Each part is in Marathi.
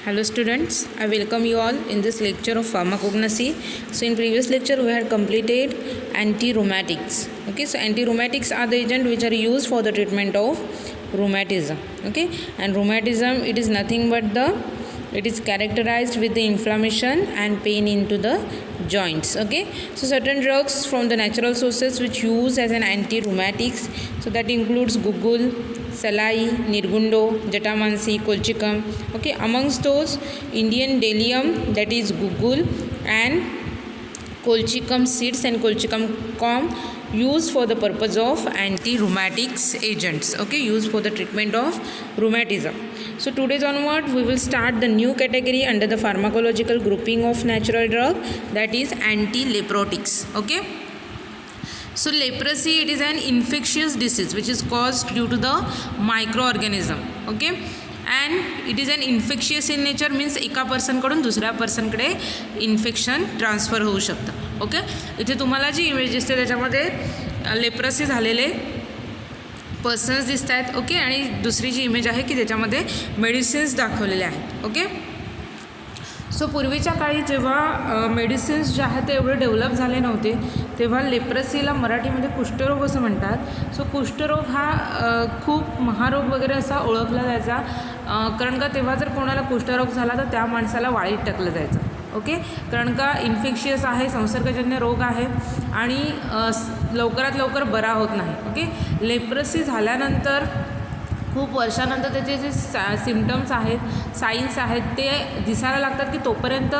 Hello students, I welcome you all in this lecture of pharmacognosy. So in previous lecture we had completed anti-rheumatics. Okay, so anti-rheumatics are the agent which are used for the treatment of rheumatism. Okay, and rheumatism, it is nothing but it is characterized with the inflammation and pain into the joints. Okay, so certain drugs from the natural sources which use as an anti-rheumatics, so that includes gugul, salai, nirgundo, jatamansi, colchicum. Okay, amongst those, Indian delium, that is gugul, and colchicum seeds and colchicum corm used for the purpose of anti-rheumatics agents. Okay, used for the treatment of rheumatism. So today's onward we will start the new category under the pharmacological grouping of natural drug, that is anti-leprotics. Okay, so leprosy, it is an infectious disease which is caused due to the microorganism. Okay, and it is an infectious in nature, means एका पर्सनकडून दुसऱ्या पर्सनकडे इन्फेक्शन ट्रान्सफर होऊ शकतं. ओके, इथे तुम्हाला जी इमेज दिसते त्याच्यामध्ये लेप्रसी झालेले पर्सन्स दिसत आहेत. ओके, आणि दुसरी जी इमेज आहे की त्याच्यामध्ये मेडिसिन्स दाखवलेले आहेत. ओके, सो पूर्वीच्या काळी जेव्हा मेडिसिन्स जे आहेत ते एवढे डेव्हलप झाले नव्हते, तेव्हा लेप्रसीला मराठीमध्ये कुष्ठरोग असं म्हणतात. सो कुष्ठरोग हा खूप महारोग वगैरे असा ओळखला जायचा, कारण का तेव्हा जर कोणाला कुष्ठरोग झाला तर त्या माणसाला वाळीत टाकलं जायचं. ओके, कारण का इन्फेक्शियस आहे, संसर्गजन्य रोग आहे आणि लवकरात लवकर बरा होत नाही. ओके, लेप्रसी झाल्यानंतर खूप वर्षानंतर त्याचे जे सिम्टम्स आहेत, साईन्स आहेत, ते दिसायला लागतात की तोपर्यंत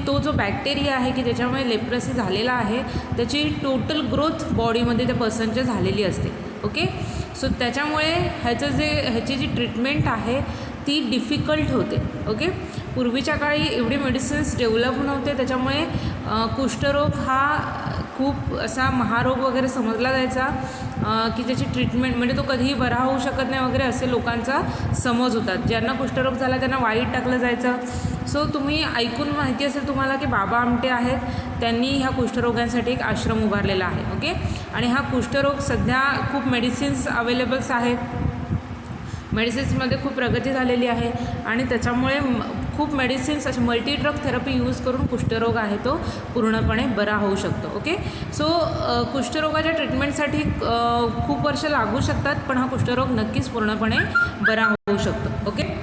तो जो बॅक्टेरिया आहे की त्याच्यामुळे लेप्रसी झालेला आहे त्याची टोटल ग्रोथ बॉडीमध्ये त्या पर्सनच्या झालेली असते. ओके, सो त्याच्यामुळे ह्याची जी ट्रीटमेंट आहे ती डिफिकल्ट होते. ओके, पूर्वीच्या काळी एवढी मेडिसिन्स डेव्हलप नव्हते, त्याच्यामुळे कुष्ठरोग हा खूप असा महारोग वगैरे समजला जायचा, की त्याची ट्रीटमेंट म्हणजे तो कधीही बरा होऊ शकत नाही वगैरे असे लोकांचा समज होता. ज्यांना कुष्ठरोग झाला त्यांना वाळीत टाकलं जायचं. सो तुम्ही ऐकून माहिती असेल तुम्हाला की बाबा आमटे आहेत, त्यांनी ह्या कुष्ठरोगांसाठी एक आश्रम उभारलेला आहे. ओके, आणि हा कुष्ठरोग सध्या खूप मेडिसिन्स अवेलेबल्स आहेत, मेडिसिन्समध्ये खूप प्रगती झालेली आहे आणि त्याच्यामुळे खूप मेडिसिन्स असे मल्टी ड्रग थेरपी यूज करून कुष्ठरोग आहे तो पूर्णपणे बरा होऊ शकतो. ओके, सो कुष्ठरोगाच्या ट्रीटमेंटसाठी खूप वर्ष लागू शकतात, पण हा कुष्ठरोग नक्कीच पूर्णपणे बरा होऊ शकतो. Okay,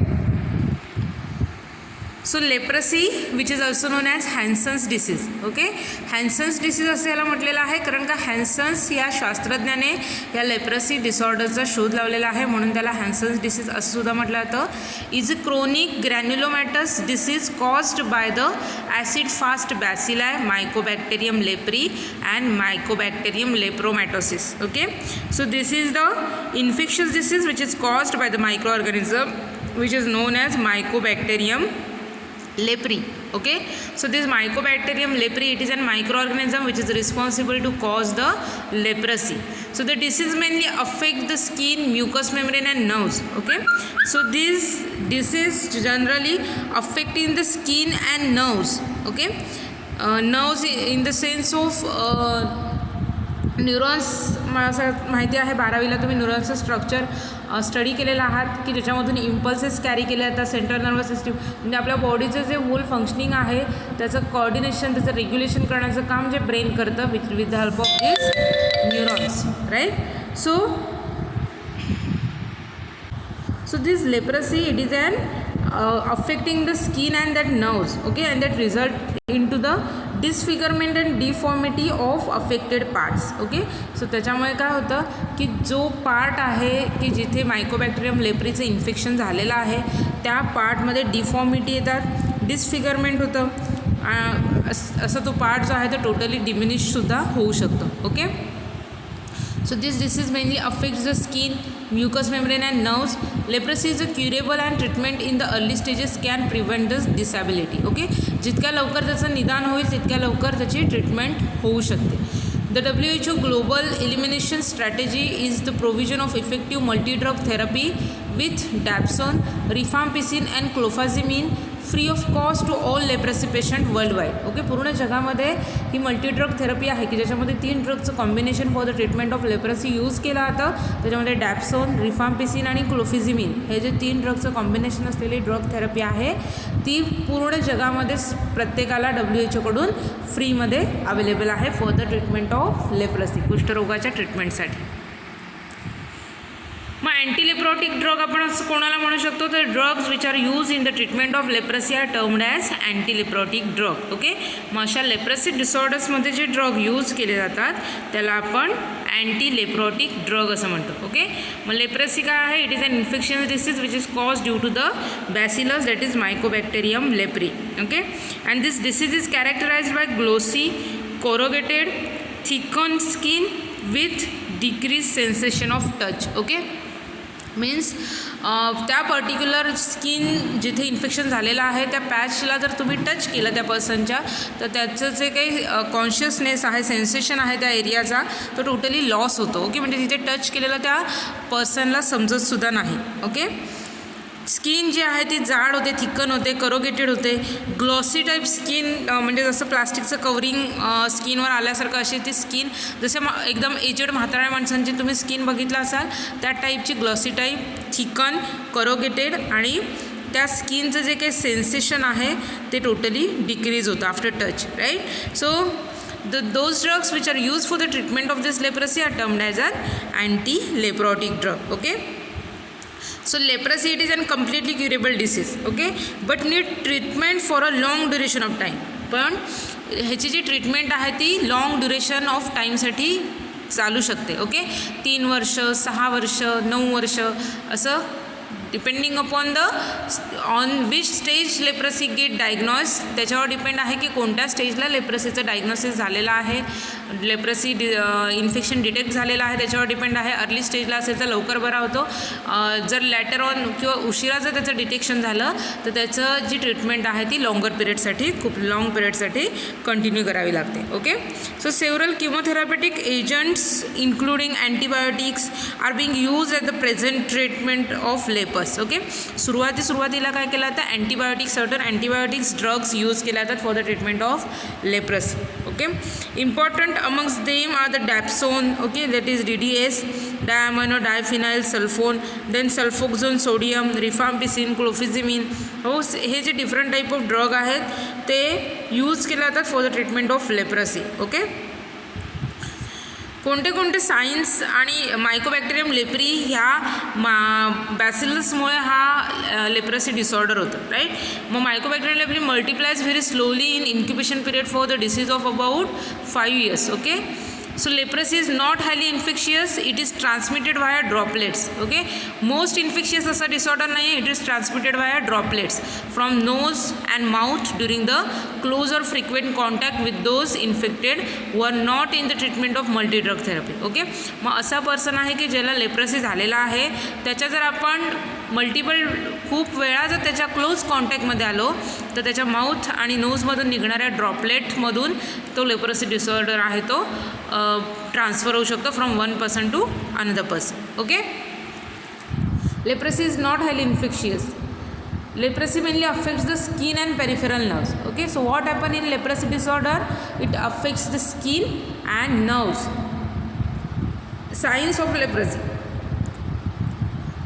so leprosy which is also known as Hansen's disease. Okay, Hansen's disease असं याला म्हटलेलं आहे कारण का हॅन्सन्स या शास्त्रज्ञाने या लेप्रसी डिसऑर्डरचा शोध लावलेला आहे, म्हणून त्याला हॅन्सन्स डिसीज असं सुद्धा म्हटलं जातं. Is a chronic granulomatous disease caused by the acid fast bacilli, Mycobacterium leprae and Mycobacterium lepromatosis. Okay, so this is the infectious disease which is caused by the microorganism which is known as Mycobacterium lepri. Okay, so this mycobacterium lepri, it is an microorganism which is responsible to cause the leprosy. So the disease mainly affect the skin, mucous membrane and nerves. Okay, so this disease generally affecting the skin and nerves. Okay, nerves in the sense of neurons. मला माहिती आहे 12वीला तुम्ही न्यूरॉन्सचं स्ट्रक्चर स्टडी केलेलं आहात की ज्याच्यामधून इम्पल्सेस कॅरी केले जातात. सेंट्रल नर्वस सिस्टीम म्हणजे आपल्या बॉडीचं जे होल फंक्शनिंग आहे त्याचं कोऑर्डिनेशन, त्याचं रेग्युलेशन करण्याचं काम जे ब्रेन करतं with the help of this neurons, right. So this leprosy, it is an affecting the skin and that nerves. Okay, and that result into the disfigurement and deformity of affected parts. Okay, so त्याच्यामुळे काय होतं की जो पार्ट आहे की जिथे मायकोबॅक्टेरियम लेप्रीचं इन्फेक्शन झालेलं आहे त्या पार्टमध्ये डिफॉर्मिटी येतात, डिस्फिगरमेंट होतं, असं तो पार्ट जो आहे तो टोटली डिमिनिशसुद्धा होऊ शकतो. Okay, so this disease mainly affects the skin, mucous membrane and nerves. Leprosy is a curable and treatment in the early stages can prevent this disability. Okay, जितक्या लवकर त्याचं निदान होईल तितक्या लवकर त्याची ट्रीटमेंट होऊ शकते. The WHO Global Elimination Strategy is the provision of effective multi-drug therapy with dapsone, rifampicin and clofazimine free of cost to all leprosy patient world wide. Okay, पूर्ण जगामध्ये ही मल्टी ड्रग थेरपी आहे की ज्याच्यामध्ये 3 ड्रगचं combination for the treatment of leprosy use केलं जातं. त्याच्यामध्ये डॅप्सोन, रिफाम्पिसिन आणि क्लोफिझिमिन हे जे 3 ड्रगचं कॉम्बिनेशन असलेली ड्रग थेरपी आहे ती पूर्ण जगामध्ये प्रत्येकाला WHO कडून फ्रीमध्ये अवेलेबल आहे for the treatment of leprosy, कुष्ठरोगाच्या ट्रीटमेंटसाठी. मग अँटीलेप्रॉटिक ड्रग आपण कोणाला म्हणू शकतो तर drugs which are use in the treatment of leprosy are termed as antileprotic drug. Okay, मग अशा लेप्रसी डिसऑर्डर्समध्ये जे ड्रग यूज केले जातात त्याला आपण अँटीलेप्रॉटिक ड्रग असं म्हणतो. ओके, मग लेप्रसी काय आहे? It is an infection disease which is cause due to the bacillus that is mycobacterium leprae. Okay, and this disease is characterised by glossy, corrugated, thicken skin with decrease sensation of touch. Okay, means त्या पर्टिक्युलर स्किन जिथे इन्फेक्शन झालेलं आहे त्या पॅचला जर तुम्ही टच केलं त्या पर्सनच्या तर त्याचं जे काही कॉन्शियसनेस आहे, सेन्सेशन आहे त्या एरियाचा तो टोटली लॉस होतो. ओके, म्हणजे तिथे टच केलेलं त्या पर्सनला समजतसुद्धा नाही. ओके, स्किन जी आहे ती जाड होते, थिकन होते, करोगेटेड होते, ग्लॉसी टाईप स्किन म्हणजे जसं प्लास्टिकचं कवरिंग स्किनवर आल्यासारखं अशी ती स्किन, जसं एकदम एजेड म्हाताऱ्या माणसांची तुम्ही स्किन बघितलं असाल त्या टाईपची ग्लॉसी टाईप, थिकन, करोगेटेड आणि त्या स्किनचं जे काही सेन्सेशन आहे ते टोटली डिक्रीज होतं after touch. Right, so those drugs which are used for the treatment of this leprosy are termed as an anti-leprotic drug. Okay, so leprosy it is a completely curable disease. Okay, but need treatment for a long duration of time. पण ह्याची जी ट्रीटमेंट आहे ती लॉंग ड्युरेशन ऑफ टाईमसाठी चालू शकते. ओके, 3 वर्ष, 6 वर्ष, 9 वर्ष असं depending upon the on which stage leprosy get diagnose, त्याच्यावर डिपेंड आहे की कोणत्या स्टेजला लेप्रसीचं डायग्नोसिस झालेलं आहे, लेप्रसी इन्फेक्शन डिटेक्ट झालेलं आहे त्याच्यावर डिपेंड आहे. अर्ली स्टेजला असेल तर लवकर बरा होतो, जर लॅटर ऑन किंवा उशिरा जर त्याचं डिटेक्शन झालं तर त्याचं जी ट्रीटमेंट आहे ती लॉंगर पिरियडसाठी, खूप लॉंग पिरियडसाठी कंटिन्यू करावी लागते. Okay, so several chemotherapeutic agents including antibiotics are being use at the present treatment of lepers. Okay, सुरुवातीला काय केलं जातं? Antibiotics, certain antibiotics drugs use केल्या जातात for the treatment of leprosy. Okay, important amongst them are the dapsone, okay, that is DDS, diamino diphenyl sulfone, then sulfoxone sodium, rifampicin, clofazimine. हो, हे जे डिफरंट टाईप ऑफ ड्रग आहेत ते यूज केले जातात for the treatment of leprosy. Okay, कोणते कोणते सायन्स आणि मायकोबॅक्टेरियम लेप्री ह्या बॅसिलसमुळे हा लेप्रसी डिसऑर्डर होतं. राईट, मग Mycobacterium leprae multiplies very slowly in incubation period for the disease of about 5 years. ओके, so leprosy is not highly infectious, it is transmitted via droplets. Okay, most infectious असा disorder नाही आहे, it is transmitted via droplets from nose and mouth during the close or frequent contact with those infected who are not in the treatment of multi drug therapy. Okay, मग असा पर्सन आहे की ज्याला लेप्रसी झालेला आहे त्याच्या जर आपण मल्टिपल खूप वेळा जर त्याच्या क्लोज कॉन्टॅक्टमध्ये आलो तर त्याच्या माउथ आणि नोजमधून निघणाऱ्या ड्रॉपलेटमधून तो लेप्रसी डिसऑर्डर आहे तो ट्रान्सफर होऊ शकतो from one person to another person. Okay, leprosy is not highly infectious. Leprosy mainly affects the skin and peripheral nerves. Okay, so what happen in leprosy disorder? It affects the skin and nerves. Signs of leprosy.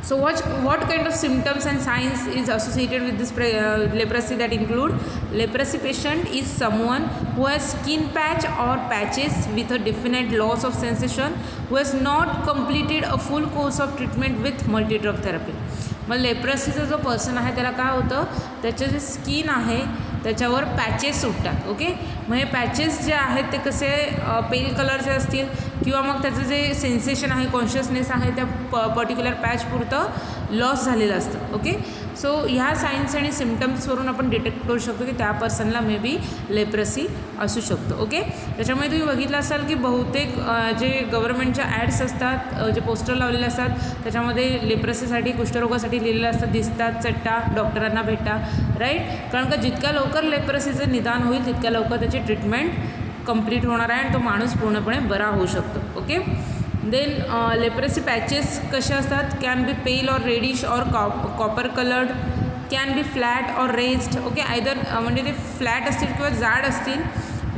So what kind of symptoms and signs is associated with this leprosy? That include leprosy patient is someone who has skin patch or patches with a definite loss of sensation, who has not completed a full course of treatment with multi-drug therapy. मग लेप्रसीचा जो पर्सन आहे त्याला काय होतं, त्याचे जे स्किन आहे त्याच्यावर पॅचेस सुटतात. ओके, मग हे पॅचेस जे आहेत ते कसे पेल कलरचे असतील किंवा मग त्याचं जे सेन्सेशन आहे, कॉन्शियसनेस आहे त्या पर्टिक्युलर पॅच पुरतं लॉस झालेलं असतं. ओके, सो ह्या सायन्स आणि सिम्टम्सवरून आपण डिटेक्ट करू शकतो की त्या पर्सनला मे बी लेप्रसी असू शकतो. ओके, त्याच्यामुळे तुम्ही बघितलं असाल की बहुतेक जे गव्हर्नमेंटच्या ॲड्स असतात, जे पोस्टर लावलेले असतात त्याच्यामध्ये लेप्रसीसाठी, कुष्ठरोगासाठी लिहिलेलं असतं, दिसतात चट्टा, डॉक्टरांना भेटा. राईट, कारण का जितक्या लवकर लेप्रसीचं निदान होईल तितक्या लवकर त्याची ट्रीटमेंट कंप्लीट होणार आहे आणि तो माणूस पूर्णपणे बरा होऊ शकतो. ओके, देन लेप्रसी पॅचेस कसे असतात, can be pail or reddish or copper coloured, can be flat or raised. Okay, either म्हणजे ते फ्लॅट असतील किंवा जाड असतील.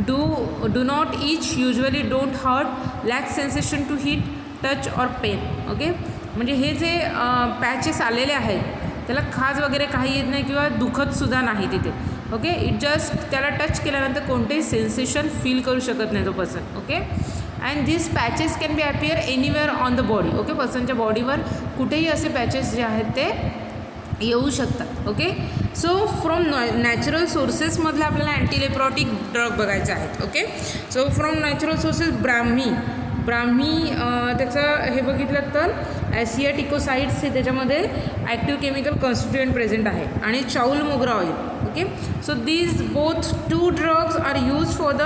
Do not itch, usually don't hurt, lack sensation to heat, touch or pain. Okay, म्हणजे हे जे पॅचेस आलेले आहेत त्याला खाज वगैरे काही येत नाही किंवा दुखतसुद्धा नाही तिथे. ओके, इट जस्ट त्याला टच केल्यानंतर कोणतेही सेन्सेशन फील करू शकत नाही तो person. Okay, and this patches can be appear anywhere on the body. Okay, पर्सनच्या बॉडीवर कुठेही असे पॅचेस जे आहेत ते येऊ शकतात. ओके, सो फ्रॉम नॅचरल सोर्सेसमधले आपल्याला अँटीलेप्रॉटिक ड्रग बघायचे आहेत. Okay, so from natural sources Brahmi त्याचं हे बघितलं तर ॲसियाटिकोसाइड्स हे त्याच्यामध्ये ॲक्टिव्ह केमिकल कॉन्स्टिट्युएंट प्रेझेंट आहे, आणि चाऊल मोगरा oil. Okay, so these both 2 drugs are use for the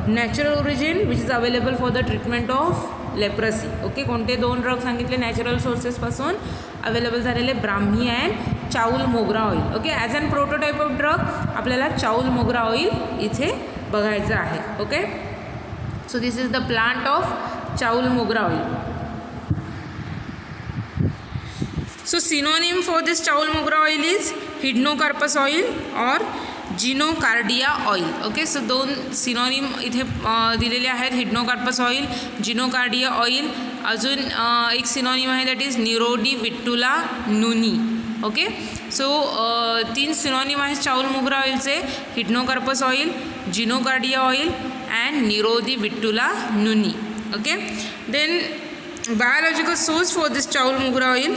natural origin which is available for the treatment of leprosy. Okay, कोणते 2 ड्रग सांगितले नॅचरल सोर्सेसपासून अवेलेबल झालेले? ब्राह्मी अँड चाऊल मोगरा oil. Okay, as an prototype of drug आपल्याला चाऊल मोगरा ऑइल इथे बघायचं आहे. Okay, so this is the plant of चाऊल मोगरा oil. So synonym for this चाऊल मोगरा ऑइल is हिडनोकार्पस ऑइल और Gynocardia oil. Okay, so 2 synonym इथे दिलेले आहेत, हिडनोकार्पस ऑइल, जिनोकार्डिया ऑइल. अजून एक सिनोनिम आहे that is Nirodi vittula nuni. Okay, so 3 synonym आहेत चाऊल मोगरा ऑइलचे: Hydnocarpus oil, Gynocardia oil and Nirodi vittula nuni. Okay, then biological source for this chaulmoogra oil.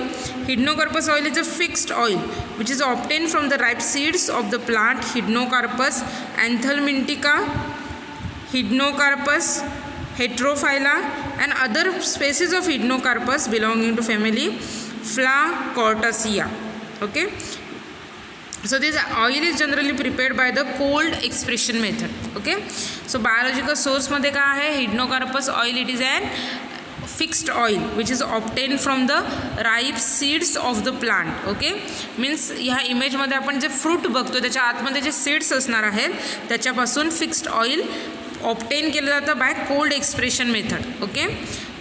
Hydnocarpus oil is a fixed oil which is obtained from the ripe seeds of the plant Hydnocarpus anthelmintica, Hydnocarpus heterophylla and other species of Hydnocarpus belonging to family Flaccortaceae. Okay, so this oil is generally prepared by the cold expression method. Okay, so biological source मध्ये काय आहे? Hydnocarpus oil. It is an fixed oil which is obtained from the ripe seeds of the plant. Okay, means ह्या इमेजमध्ये आपण जे फ्रूट बघतो त्याच्या आतमध्ये जे सीड्स असणार आहेत त्याच्यापासून फिक्स्ड ऑइल ऑब्टेन केलं जातं by cold expression method. Okay,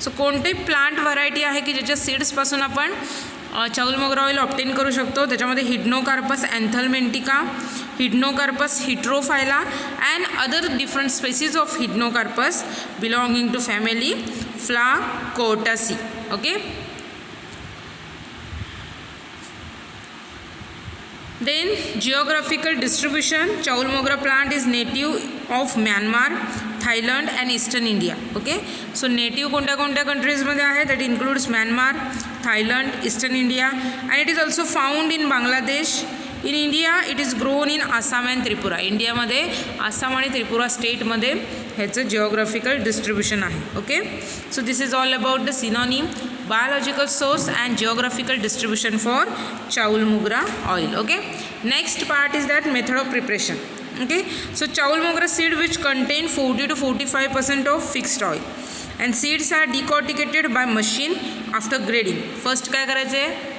so कोणते प्लांट व्हरायटी आहे की ज्याच्या सीड्सपासून आपण चाऊल मोगरा ऑइल ऑब्टेन करू शकतो? त्याच्यामध्ये Hydnocarpus anthelmintica, Hydnocarpus heterophylla and other different species of Hydnocarpus belonging to family Flacourtiaceae. Okay, then geographical distribution. Chaulmoogra plant is native of Myanmar, Thailand and Eastern India. Okay, so native कोणत्या कोणत्या countries आहे? That includes Myanmar, Thailand, Eastern India, and it is also found in Bangladesh. In India it is grown in Assam and Tripura. इंडियामध्ये आसाम आणि त्रिपुरा स्टेटमध्ये ह्याचं जिओग्राफिकल डिस्ट्रीब्युशन आहे. Okay, so this is all about the synonym, biological source and geographical distribution for चाऊल मोगरा oil. Okay, next part is that method of preparation. Okay, so चाऊल मोगरा seed which contain 40 to 45% of fixed oil and seeds are decorticated by machine after grading. First काय करायचं आहे?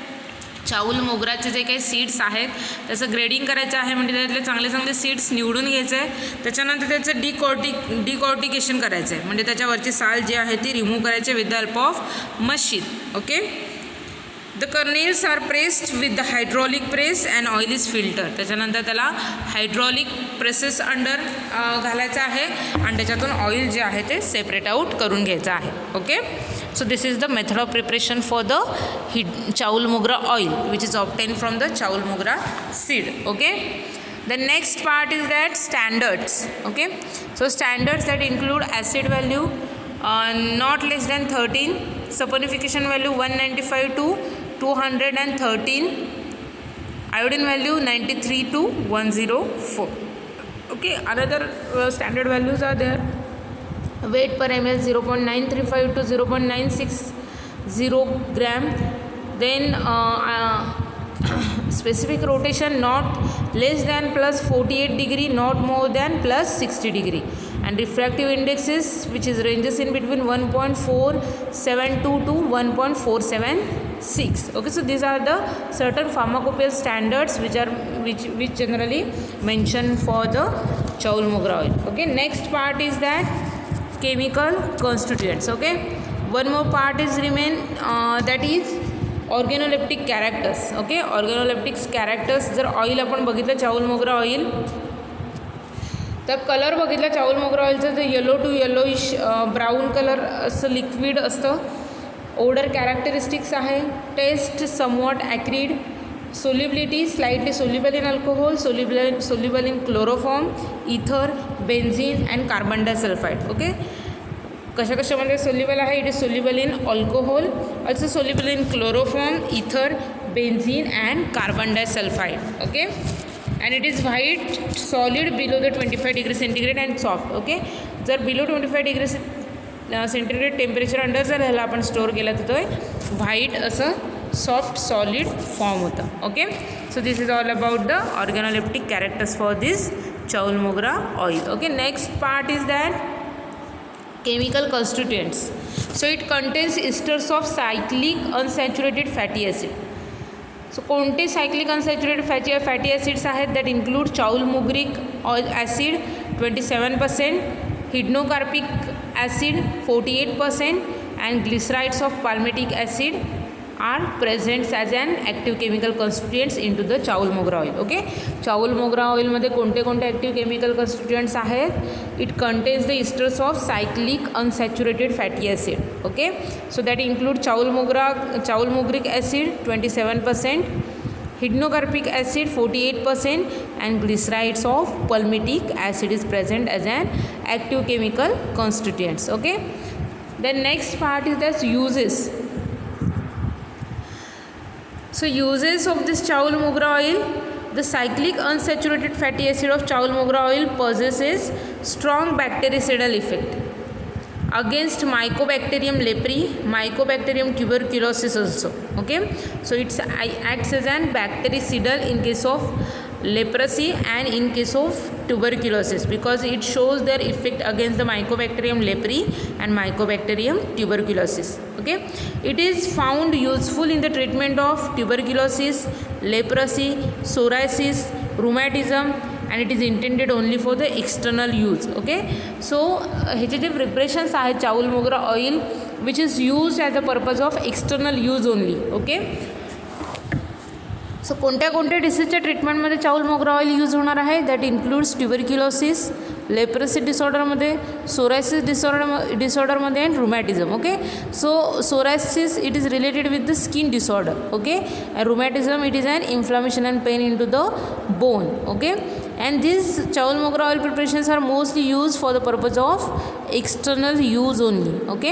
चाऊल मोगराचे जे काही सीड्स आहेत त्याचं ग्रेडिंग करायचं आहे, म्हणजे त्यातले चांगले चांगले सीड्स निवडून घ्यायचे आहे. त्याच्यानंतर त्याचं डिकॉर्टिकेशन करायचं आहे, म्हणजे त्याच्यावरची साल जी आहे ती रिमूव्ह करायची with the help of machine. Okay, the kernels are pressed with the hydraulic press and oil is filter. त्याच्यानंतर त्याला हायड्रॉलिक प्रेसेस अंडर घालायचं आहे आणि त्याच्यातून ऑइल जे आहे ते सेपरेट आउट करून घ्यायचं आहे. Okay, so this is the method of preparation for the चाऊल मोगरा oil which is obtained from the चाऊल मोगरा seed. Okay, the next part is that standards. Okay, so standards that include acid value not less than 13, saponification value 195 to 213, iodine value 93 to 104. Okay, another standard values are there. Weight per ml 0.935 to 0.960 gram. Then specific rotation not less than plus 48 degree, not more than plus 60 degree, and refractive indexes which is ranges in between 1.472 to 1.476. Okay, so these are the certain pharmacopoeial standards which generally mentioned for the चाऊल मोगरा oil. Okay, next part is that chemical constituents. Okay, one more part is remain that is organoleptic characters. Okay, organoleptic characters. जर ऑइल आपण बघितलं चावल मोगरा ऑइल, तर कलर बघितला चावल मोगरा ऑइलचं तर yellow to yellowish brown colour असं लिक्विड असतं. ओडर कॅरेक्टरिस्टिक्स आहे. Taste somewhat acrid. Solubility slightly soluble in alcohol, soluble in chloroform, ether, benzene and carbon disulphide. Okay, कशा कशामध्ये सोल्युबल आहे? It is soluble in alcohol, also soluble in chloroform, ether, benzene and carbon disulphide. Okay, and it is white solid below the 25 degree centigrade and soft. Okay, जर below 25 degree centigrade temperature under जर ह्याला आपण स्टोअर केला तर तो व्हाईट असं सॉफ्ट सॉलिड फॉर्म होतं. Okay, so this is all about the organoleptic characters for this chaulmoogra oil. Okay, next part is that chemical constituents. So it contains esters of cyclic unsaturated fatty acid. So कोणते सायक्लिक अनसॅच्युरेटेड फॅटी ॲसिड्स आहेत? That include chaulmoogric acid 27%, hydnocarpic acid 48% and glycerides of palmitic acid are presents as an active chemical constituents in to the chaulmoogra oil. Okay, chaulmoogra ऑइलमध्ये कोणते कोणते ॲक्टिव्ह केमिकल कॉन्स्टिट्युएंट्स आहेत? It contains the esters of cyclic unsaturated fatty acid. Okay, so that include chaulmoogric acid 27%, hydnocarpic acid 48% and glycerides of पल्मेटिक acid is present as an active chemical constituents. Okay, then next part is that uses. So uses of this चावल मोगरा oil. The cyclic unsaturated fatty acid of चावल मोगरा oil possesses strong bactericidal effect against Mycobacterium leprae, Mycobacterium tuberculosis also. Okay, so it acts as an bactericidal in case of leprosy and in case of tuberculosis because it shows their effect against the Mycobacterium leprae and Mycobacterium tuberculosis. Okay, it is found useful in the treatment of tuberculosis, leprosy, psoriasis, rheumatism, and it is intended only for the external use. Okay, so ह्याचे जे प्रिपरेशन्स आहेत चावल मोगरा oil which is used at the purpose of external use only. Okay, so कोणत्या कोणत्या डिसीजच्या ट्रीटमेंटमध्ये चावल मोगरा ऑइल यूज होणार आहे? दॅट इन्क्लूड्स ट्युबरक्युलोसिस, लेप्रेसी डिसऑर्डरमध्ये, सोरायसिस डिसऑर्डरमध्ये and rheumatism. Okay, so psoriasis it is related with the skin disorder. Okay, and rheumatism it is an inflammation and pain in to the bone. Okay, and these चावल मोगरा oil preparations are mostly used for the purpose of external use only. Okay,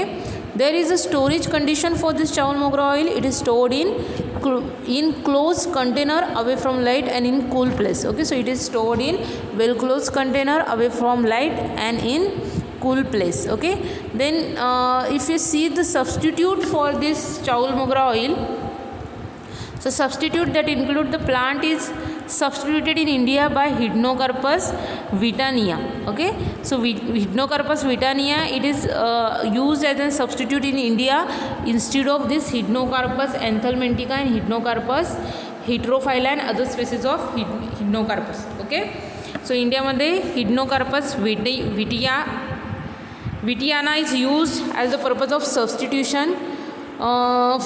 there is a storage condition for this चावल मोगरा oil. It is stored in closed container away from light and in cool place. Okay, so it is stored in well closed container away from light and in cool place. Okay, then if you see the substitute for this चावल मोगरा oil, so substitute that include the plant is substituted in India by Hydnocarpus vittania. Okay, so Hydnocarpus vittania it is used as a substitute in India instead of this Hydnocarpus anthelmintica and Hydnocarpus heterophylla and other species of Hydnocarpus. Okay, so India मध्ये Hydnocarpus vittiana is used as the purpose of substitution.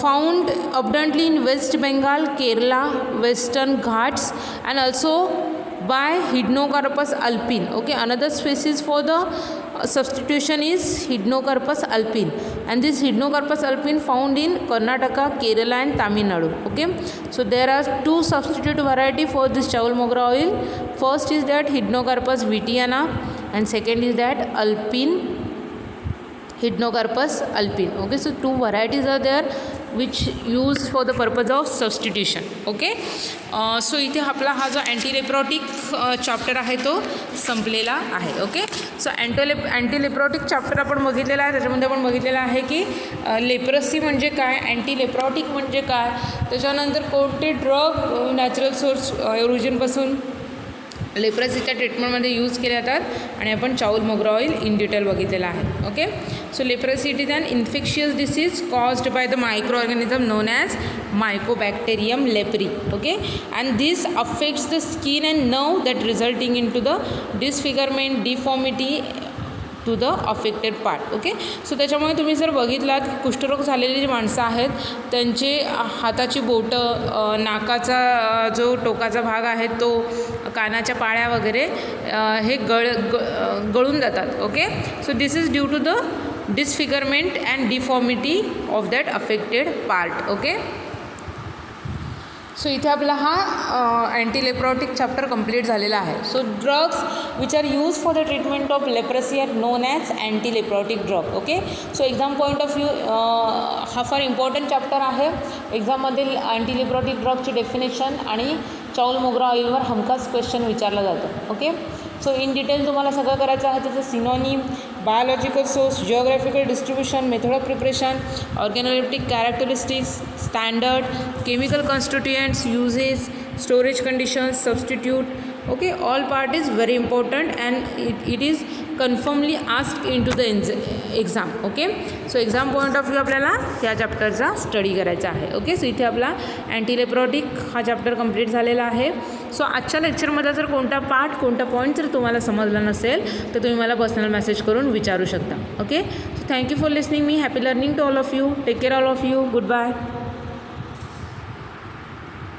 Found abundantly in West Bengal, Kerala, Western Ghats and also by Hydnocarpus alpine. Okay, another species for the substitution is Hydnocarpus alpine and this Hydnocarpus alpine found in Karnataka, Kerala and Tamil Nadu. Okay, so there are two substitute variety for this चावल मोगरा oil. First is that Hydnocarpus vittiana and second is that alpine Hydnocarpus alpine. Okay, so two varieties are there which used for the purpose of substitution. Okay, so इथे आपला हा जो अँटीलेप्रॉटिक चॅप्टर आहे तो संपलेला आहे. ओके, सो अँटीलेप्रॉटिक चॅप्टर आपण बघितलेला आहे. त्याच्यामध्ये आपण बघितलेलं आहे की लेप्रसी म्हणजे काय, अँटीलेप्रॉटिक म्हणजे काय, त्याच्यानंतर कोणते ड्रग नॅचरल सोर्स ओरिजिनपासून लेप्रसीच्या ट्रीटमेंटमध्ये यूज केले जातात आणि आपण चावल मोगरा ऑइल इन डिटेल बघितलेला आहे. Okay, so leprosy it is an infectious disease caused by the micro organism known as mycobacterium leprae. Okay, and this affects the skin and nerve that resulting in to the disfigurement, deformity to the affected part. Okay, so त्याच्यामुळे तुम्ही जर बघितलात की कुष्ठरोग झालेली जी माणसं आहेत त्यांचे हाताची बोटं, नाकाचा जो टोकाचा भाग आहे तो, कानाच्या पाळ्या वगैरे हे गळून जातात. Okay, so this is due to the disfigurement and deformity of that affected part. Okay, so इथे आपला हा अँटीलेप्रॉटिक चॅप्टर कंप्लीट झालेला आहे. So drugs which are use for the treatment of leprosy are known as antileprotic drug. Okay, so exam point of view हा फार इम्पॉर्टंट चॅप्टर आहे. एक्झाममधील अँटीलेप्रॉटिक ड्रगची डेफिनेशन आणि चाऊल मोगरा ऑइलवर हमखास क्वेश्चन विचारला जातो. ओके, सो इन डिटेल तुम्हाला सगळं करायचं आहे. त्याचं synonym, biological source, geographical distribution, method of preparation, organoleptic characteristics, standard, chemical constituents, uses, storage conditions, substitute. Okay, all part is very important and it is confirmly asked in to the exam. Okay, so exam point of view आपल्याला या चॅप्टरचा स्टडी करायचा आहे. ओके, सो इथे आपला अँटीलेप्रॉटिक हा चॅप्टर कंप्लीट झालेला आहे. सो आजच्या लेक्चरमध्ये जर कोणता पार्ट, कोणता पॉईंट जर तुम्हाला समजला नसेल तर तुम्ही मला पर्सनल मेसेज करून विचारू शकता. Okay, so thank you for listening me. Happy learning to all of you. Take care all of you. Good bye.